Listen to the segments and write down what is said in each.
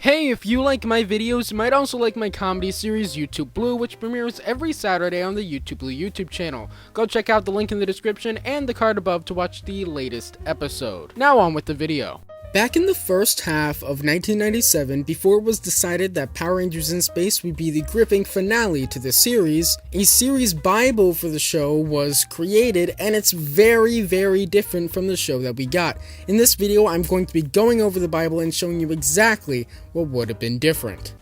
Hey, if you like my videos, you might also like my comedy series YouTube Blue, which premieres every Saturday on the YouTube Blue YouTube channel. Go check out the link in the description and the card above to watch the latest episode. Now on with the video. Back in the first half of 1997, before it was decided that Power Rangers in Space would be the gripping finale to the series, a series bible for the show was created, and it's very, very different from the show that we got. In this video, I'm going to be going over the bible and showing you exactly what would have been different.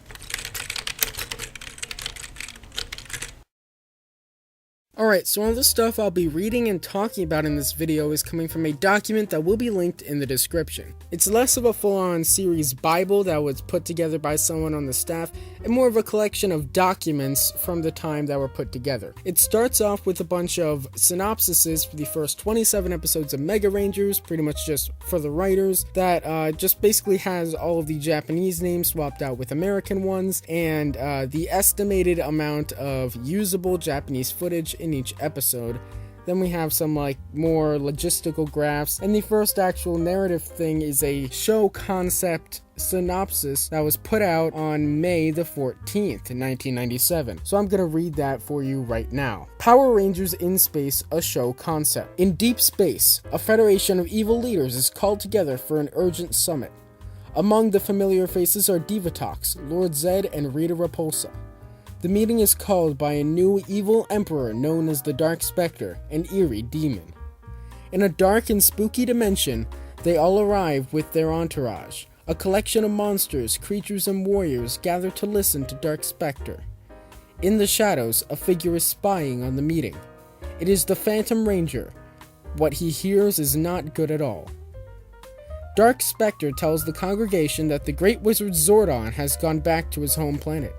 Alright, so all the stuff I'll be reading and talking about in this video is coming from a document that will be linked in the description. It's less of a full-on series bible that was put together by someone on the staff, and more of a collection of documents from the time that were put together. It starts off with a bunch of synopsises for the first 27 episodes of Mega Rangers, pretty much just for the writers, that just basically has all of the Japanese names swapped out with American ones, and the estimated amount of usable Japanese footage in each episode. Then we have some more logistical graphs, and the first actual narrative thing is a show concept synopsis that was put out on May the 14th, 1997. So I'm gonna read that for you right now. Power Rangers in Space, a show concept. In deep space, a federation of evil leaders is called together for an urgent summit. Among the familiar faces are Divatox, Lord Zed, and Rita Repulsa. The meeting is called by a new evil emperor known as the Dark Spectre, an eerie demon. In a dark and spooky dimension, they all arrive with their entourage. A collection of monsters, creatures, and warriors gather to listen to Dark Spectre. In the shadows, a figure is spying on the meeting. It is the Phantom Ranger. What he hears is not good at all. Dark Spectre tells the congregation that the great wizard Zordon has gone back to his home planet.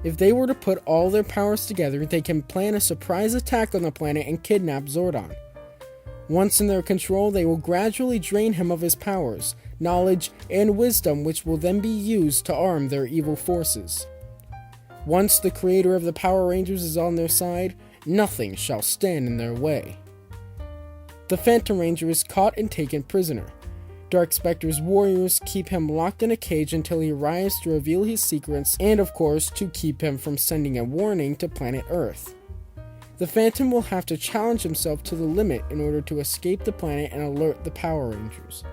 If they were to put all their powers together, they can plan a surprise attack on the planet and kidnap Zordon. Once in their control, they will gradually drain him of his powers, knowledge, and wisdom, which will then be used to arm their evil forces. Once the creator of the Power Rangers is on their side, nothing shall stand in their way. The Phantom Ranger is caught and taken prisoner. Dark Spectre's warriors keep him locked in a cage until he arrives to reveal his secrets, and of course to keep him from sending a warning to planet Earth. The Phantom will have to challenge himself to the limit in order to escape the planet and alert the Power Rangers.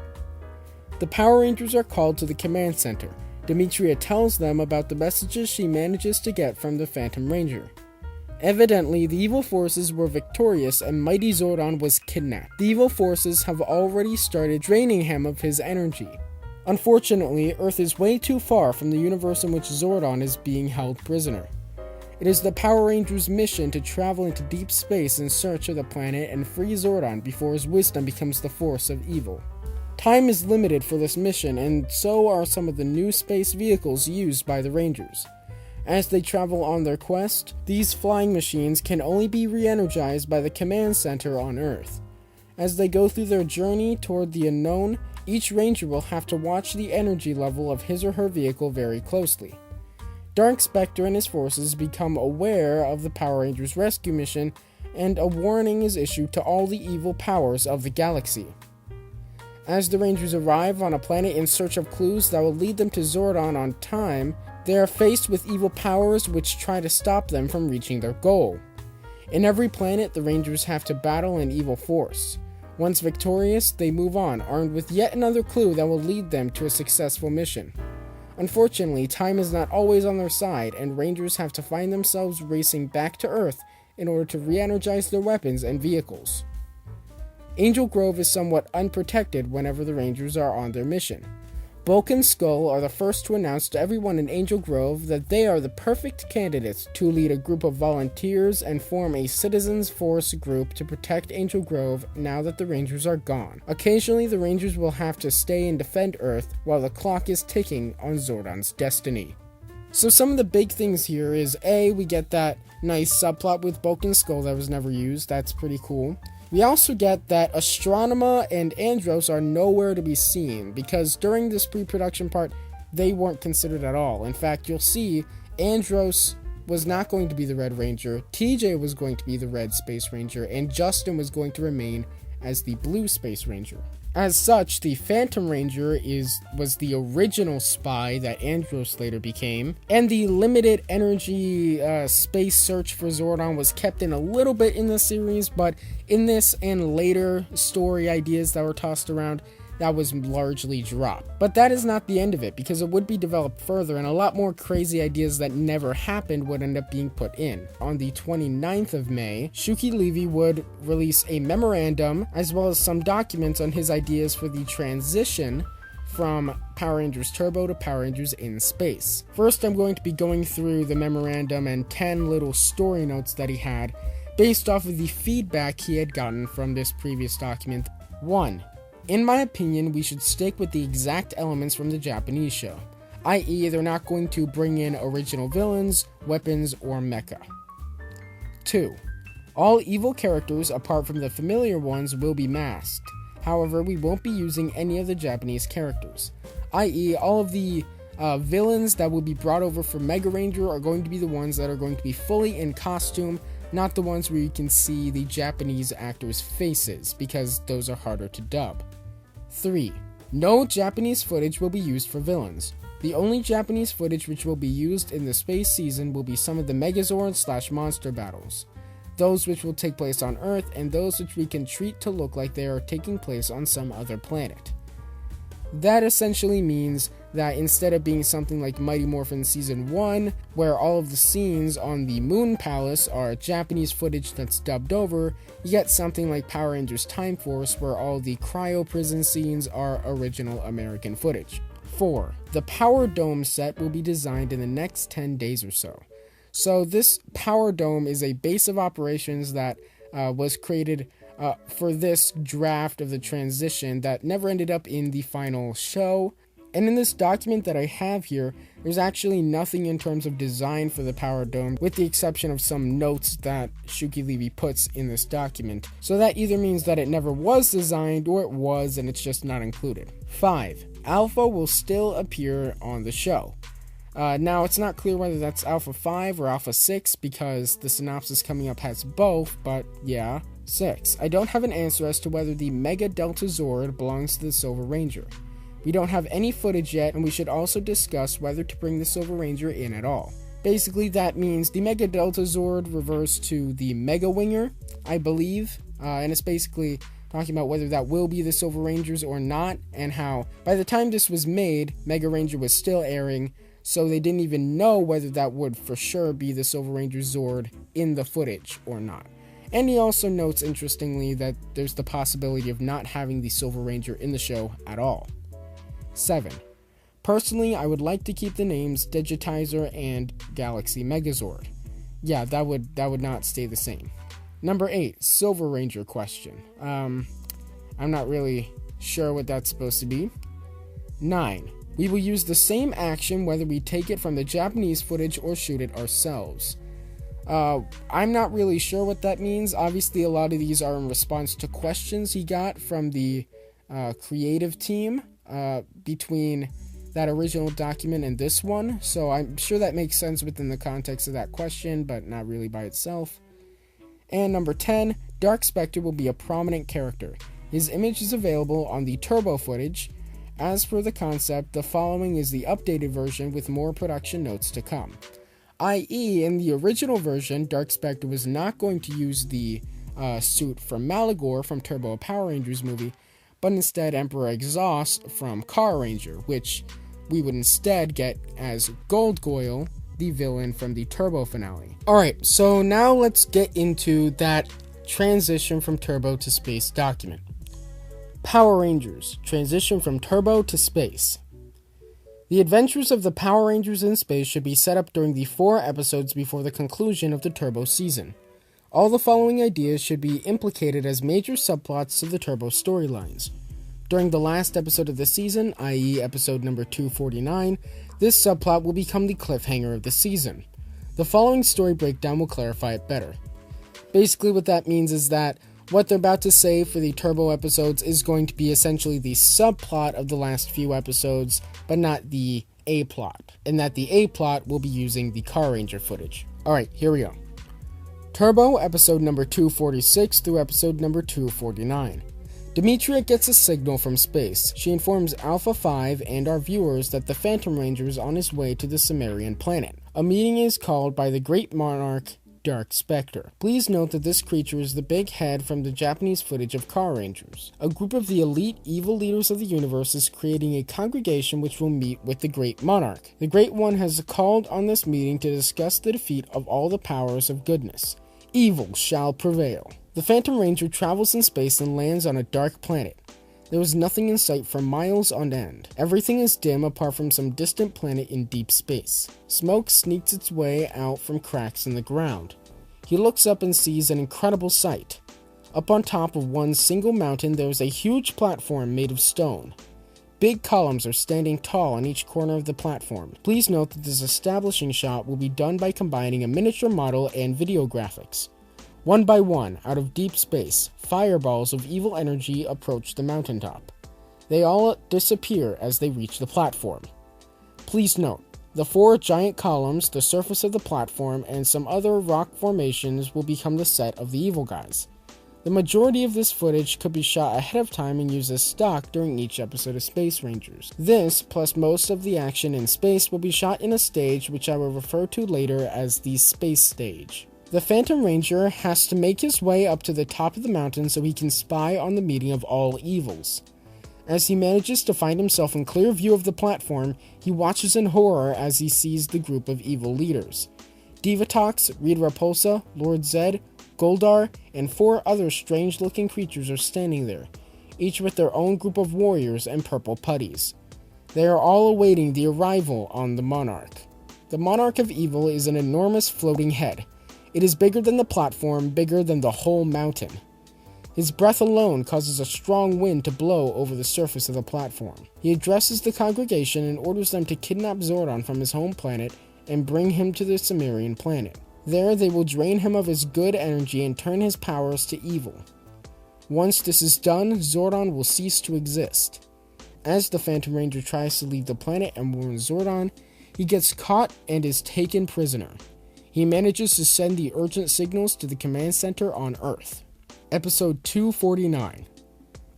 The Power Rangers are called to the command center. Demetria tells them about the messages she manages to get from the Phantom Ranger. Evidently, the evil forces were victorious and Mighty Zordon was kidnapped. The evil forces have already started draining him of his energy. Unfortunately, Earth is way too far from the universe in which Zordon is being held prisoner. It is the Power Rangers' mission to travel into deep space in search of the planet and free Zordon before his wisdom becomes the force of evil. Time is limited for this mission, and so are some of the new space vehicles used by the Rangers. As they travel on their quest, these flying machines can only be re-energized by the command center on Earth. As they go through their journey toward the unknown, each Ranger will have to watch the energy level of his or her vehicle very closely. Dark Spectre and his forces become aware of the Power Rangers rescue mission, and a warning is issued to all the evil powers of the galaxy. As the Rangers arrive on a planet in search of clues that will lead them to Zordon on time, they are faced with evil powers which try to stop them from reaching their goal. In every planet, the Rangers have to battle an evil force. Once victorious, they move on, armed with yet another clue that will lead them to a successful mission. Unfortunately, time is not always on their side, and Rangers have to find themselves racing back to Earth in order to re-energize their weapons and vehicles. Angel Grove is somewhat unprotected whenever the Rangers are on their mission. Bulk and Skull are the first to announce to everyone in Angel Grove that they are the perfect candidates to lead a group of volunteers and form a citizens force group to protect Angel Grove now that the Rangers are gone. Occasionally, the Rangers will have to stay and defend Earth while the clock is ticking on Zordon's destiny. So some of the big things here is we get that nice subplot with Bulk and Skull that was never used. That's pretty cool. We also get that Astronema and Andros are nowhere to be seen, because during this pre-production part, they weren't considered at all. In fact, you'll see Andros was not going to be the Red Ranger, TJ was going to be the Red Space Ranger, and Justin was going to remain as the Blue Space Ranger. As such, the Phantom Ranger was the original spy that Andros later became, and the limited energy space search for Zordon was kept in a little bit in the series, but in this and later story ideas that were tossed around, that was largely dropped. But that is not the end of it, because it would be developed further, and a lot more crazy ideas that never happened would end up being put in. On the 29th of May, Shuki Levy would release a memorandum, as well as some documents on his ideas for the transition from Power Rangers Turbo to Power Rangers in Space. First, I'm going to be going through the memorandum and 10 little story notes that he had, based off of the feedback he had gotten from this previous document. 1. In my opinion, we should stick with the exact elements from the Japanese show, i.e. they're not going to bring in original villains, weapons, or mecha. 2. All evil characters, apart from the familiar ones, will be masked. However, we won't be using any of the Japanese characters, i.e. all of the villains that will be brought over for Mega Ranger are going to be the ones that are going to be fully in costume, not the ones where you can see the Japanese actors' faces, because those are harder to dub. 3. No Japanese footage will be used for villains. The only Japanese footage which will be used in the space season will be some of the Megazord/monster battles, those which will take place on Earth, and those which we can treat to look like they are taking place on some other planet. That essentially means that instead of being something like Mighty Morphin Season 1, where all of the scenes on the Moon Palace are Japanese footage that's dubbed over, you get something like Power Rangers Time Force, where all the cryo prison scenes are original American footage. 4. The Power Dome set will be designed in the next 10 days or so. So this Power Dome is a base of operations that was created for this draft of the transition that never ended up in the final show. And in this document that I have here, there's actually nothing in terms of design for the Power Dome, with the exception of some notes that Shuki Levy puts in this document. So that either means that it never was designed, or it was and it's just not included. 5. Alpha will still appear on the show. Now, it's not clear whether that's Alpha 5 or Alpha 6, because the synopsis coming up has both, but yeah. 6. I don't have an answer as to whether the Mega Delta Zord belongs to the Silver Ranger. We don't have any footage yet, and we should also discuss whether to bring the Silver Ranger in at all. Basically, that means the Mega Delta Zord reverts to the Mega Winger, I believe, and it's basically talking about whether that will be the Silver Rangers or not, and how, by the time this was made, Mega Ranger was still airing, so they didn't even know whether that would for sure be the Silver Ranger Zord in the footage or not. And he also notes, interestingly, that there's the possibility of not having the Silver Ranger in the show at all. 7. Personally, I would like to keep the names Digitizer and Galaxy Megazord. Yeah, that would not stay the same. Number 8, Silver Ranger question. I'm not really sure what that's supposed to be. 9. We will use the same action whether we take it from the Japanese footage or shoot it ourselves. I'm not really sure what that means. Obviously, a lot of these are in response to questions he got from the creative team between that original document and this one, so I'm sure that makes sense within the context of that question, but not really by itself. And number 10, Dark Spectre will be a prominent character. His image is available on the Turbo footage. As for the concept, the following is the updated version with more production notes to come. I.e., in the original version, Dark Spectre was not going to use the suit from Malagor from Turbo Power Rangers movie, but instead Emperor Exhaust from Car Ranger, which we would instead get as Gold Goyle, the villain from the Turbo finale. Alright, so now let's get into that transition from Turbo to Space document. Power Rangers, transition from Turbo to Space. The adventures of the Power Rangers in space should be set up during the 4 episodes before the conclusion of the Turbo season. All the following ideas should be implicated as major subplots to the Turbo storylines. During the last episode of the season, i.e. episode number 249, this subplot will become the cliffhanger of the season. The following story breakdown will clarify it better. Basically what that means is that what they're about to say for the Turbo episodes is going to be essentially the subplot of the last few episodes, but not the A-plot, and that the A-plot will be using the Car Ranger footage. Alright, here we go. Turbo, episode number 246 through episode number 249. Demetria gets a signal from space. She informs Alpha 5 and our viewers that the Phantom Ranger is on his way to the Cimmerian planet. A meeting is called by the Great Monarch, Dark Spectre. Please note that this creature is the big head from the Japanese footage of Car Rangers. A group of the elite evil leaders of the universe is creating a congregation which will meet with the Great Monarch. The Great One has called on this meeting to discuss the defeat of all the powers of goodness. Evil shall prevail. The Phantom Ranger travels in space and lands on a dark planet. There is nothing in sight for miles on end. Everything is dim apart from some distant planet in deep space. Smoke sneaks its way out from cracks in the ground. He looks up and sees an incredible sight. Up on top of one single mountain there is a huge platform made of stone. Big columns are standing tall on each corner of the platform. Please note that this establishing shot will be done by combining a miniature model and video graphics. One by one, out of deep space, fireballs of evil energy approach the mountaintop. They all disappear as they reach the platform. Please note, the 4 giant columns, the surface of the platform, and some other rock formations will become the set of the evil guys. The majority of this footage could be shot ahead of time and used as stock during each episode of Space Rangers. This, plus most of the action in space, will be shot in a stage which I will refer to later as the Space Stage. The Phantom Ranger has to make his way up to the top of the mountain so he can spy on the meeting of all evils. As he manages to find himself in clear view of the platform, he watches in horror as he sees the group of evil leaders. Divatox, Rita Repulsa, Lord Zed, Goldar, and 4 other strange-looking creatures are standing there, each with their own group of warriors and purple putties. They are all awaiting the arrival on the Monarch. The Monarch of Evil is an enormous floating head. It is bigger than the platform, bigger than the whole mountain. His breath alone causes a strong wind to blow over the surface of the platform. He addresses the congregation and orders them to kidnap Zordon from his home planet and bring him to the Cimmerian planet. There, they will drain him of his good energy and turn his powers to evil. Once this is done, Zordon will cease to exist. As the Phantom Ranger tries to leave the planet and warn Zordon, he gets caught and is taken prisoner. He manages to send the urgent signals to the command center on Earth. Episode 249.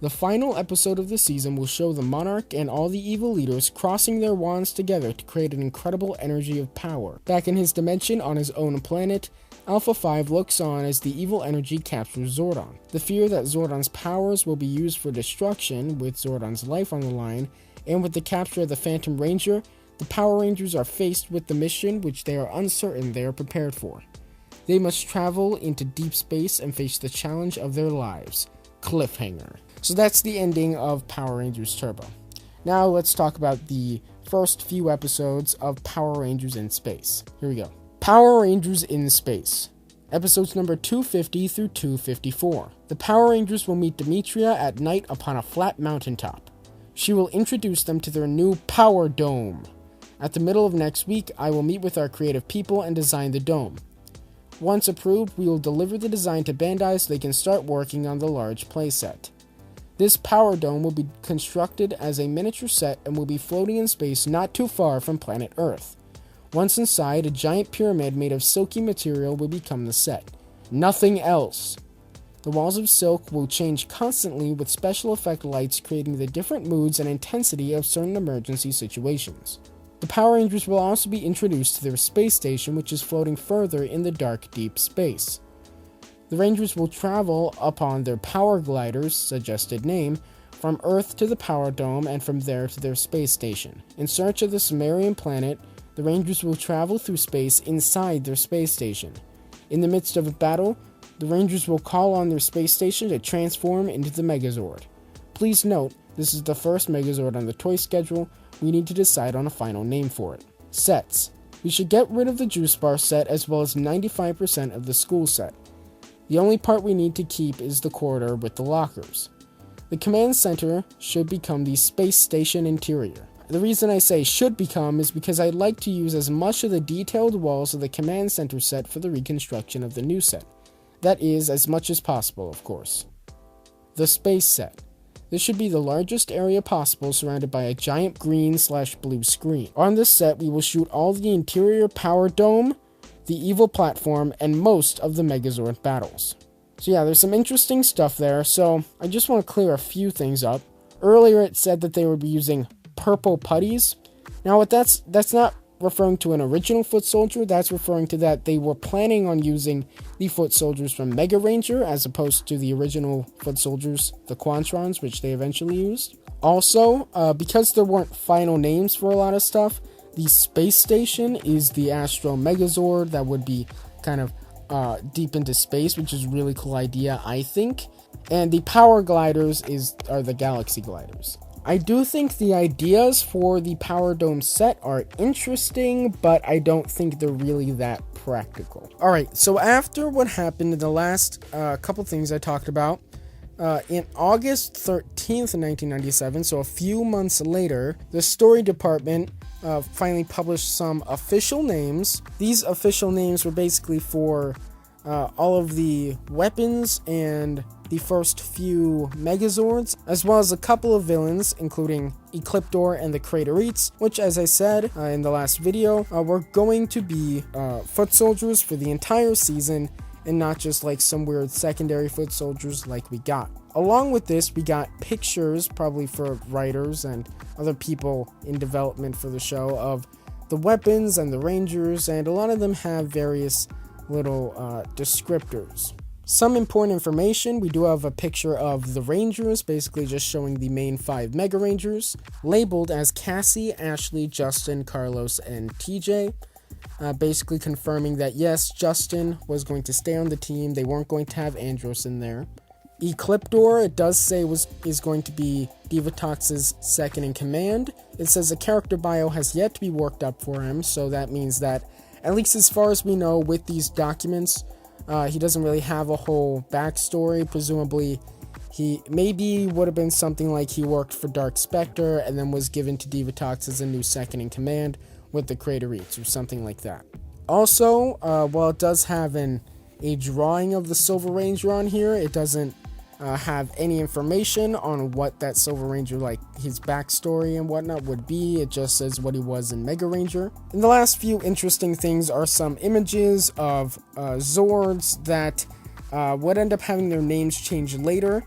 The final episode of the season will show the Monarch and all the evil leaders crossing their wands together to create an incredible energy of power. Back in his dimension on his own planet, Alpha 5 looks on as the evil energy captures Zordon. The fear that Zordon's powers will be used for destruction, with Zordon's life on the line, and with the capture of the Phantom Ranger, the Power Rangers are faced with the mission which they are uncertain they are prepared for. They must travel into deep space and face the challenge of their lives. Cliffhanger. So that's the ending of Power Rangers Turbo. Now let's talk about the first few episodes of Power Rangers in Space. Here we go. Power Rangers in Space. Episodes number 250 through 254. The Power Rangers will meet Demetria at night upon a flat mountaintop. She will introduce them to their new Power Dome. At the middle of next week, I will meet with our creative people and design the dome. Once approved, we will deliver the design to Bandai so they can start working on the large playset. This Power Dome will be constructed as a miniature set and will be floating in space not too far from planet Earth. Once inside, a giant pyramid made of silky material will become the set. Nothing else. The walls of silk will change constantly with special effect lights creating the different moods and intensity of certain emergency situations. The Power Rangers will also be introduced to their space station, which is floating further in the dark, deep space. The Rangers will travel upon their power gliders, suggested name, from Earth to the Power Dome and from there to their space station. In search of the Cimmerian planet, the Rangers will travel through space inside their space station. In the midst of a battle, the Rangers will call on their space station to transform into the Megazord. Please note, this is the first Megazord on the toy schedule. We need to decide on a final name for it. Sets. We should get rid of the Juice Bar set as well as 95% of the school set. The only part we need to keep is the corridor with the lockers. The command center should become the space station interior. The reason I say should become is because I'd like to use as much of the detailed walls of the command center set for the reconstruction of the new set. That is, as much as possible, of course. The space set. This should be the largest area possible, surrounded by a giant green/blue screen. On this set, we will shoot all the interior Power Dome, the evil platform, and most of the Megazord battles. So yeah, there's some interesting stuff there. So I just want to clear a few things up. Earlier it said that they would be using purple putties. Now what that's not referring to an original foot soldier. That's referring to that they were planning on using the foot soldiers from Mega Ranger as opposed to the original foot soldiers, the Quantrons, which they eventually used. Also, because there weren't final names for a lot of stuff, the space station is the Astro Megazord that would be kind of deep into space, which is a really cool idea, I think. And the power gliders are the Galaxy Gliders. I do think the ideas for the Power Dome set are interesting, but I don't think they're really that practical. Alright, so after what happened in the last couple things I talked about, in August 13th, 1997, so a few months later, the story department finally published some official names. These official names were basically for all of the weapons and the first few Megazords, as well as a couple of villains, including Ecliptor and the Craterites, which, as I said in the last video, were going to be foot soldiers for the entire season, and not just like some weird secondary foot soldiers like we got. Along with this, we got pictures, probably for writers and other people in development for the show, of the weapons and the Rangers, and a lot of them have various little descriptors. Some important information: we do have a picture of the Rangers, basically just showing the main 5 Mega Rangers, labeled as Cassie, Ashley, Justin, Carlos, and TJ. Basically confirming that yes, Justin was going to stay on the team. They weren't going to have Andros in there. Ecliptor, it does say is going to be Divatox's second in command. It says a character bio has yet to be worked up for him, so that means that, at least as far as we know with these documents, he doesn't really have a whole backstory. Presumably, he maybe would have been something like he worked for Dark Spectre and then was given to Divatox as a new second in command with the Craterites or something like that. Also, while it does have a drawing of the Silver Ranger on here, it doesn't have any information on what that Silver Ranger, like his backstory and whatnot, would be. It just says what he was in Mega Ranger. And the last few interesting things are some images of Zords that would end up having their names changed later.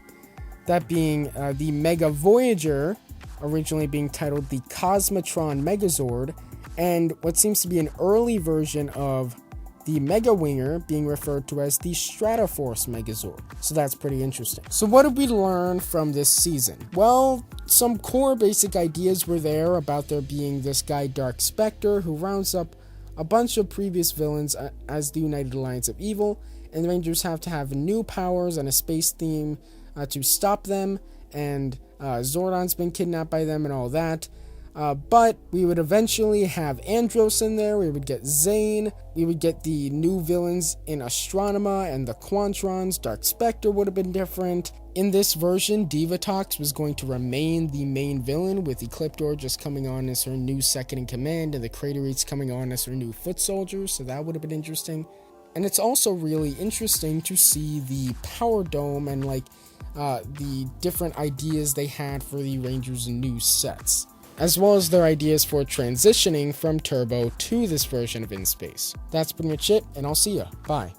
That being the Mega Voyager, originally being titled the Cosmotron Megazord, and what seems to be an early version of the Mega Winger being referred to as the Stratoforce Megazord. So that's pretty interesting. So what did we learn from this season? Well, some core basic ideas were there about there being this guy Dark Spectre who rounds up a bunch of previous villains as the United Alliance of Evil, and the Rangers have to have new powers and a space theme to stop them, and Zordon's been kidnapped by them and all that. But we would eventually have Andros in there, we would get Zane, we would get the new villains in Astronema and the Quantrons. Dark Spectre would have been different. In this version, Divatox was going to remain the main villain, with Ecliptor just coming on as her new second in command and the Craterites coming on as her new foot soldiers, so that would have been interesting. And it's also really interesting to see the Power Dome and the different ideas they had for the Rangers' new sets, as well as their ideas for transitioning from Turbo to this version of In Space. That's pretty much it, and I'll see ya. Bye.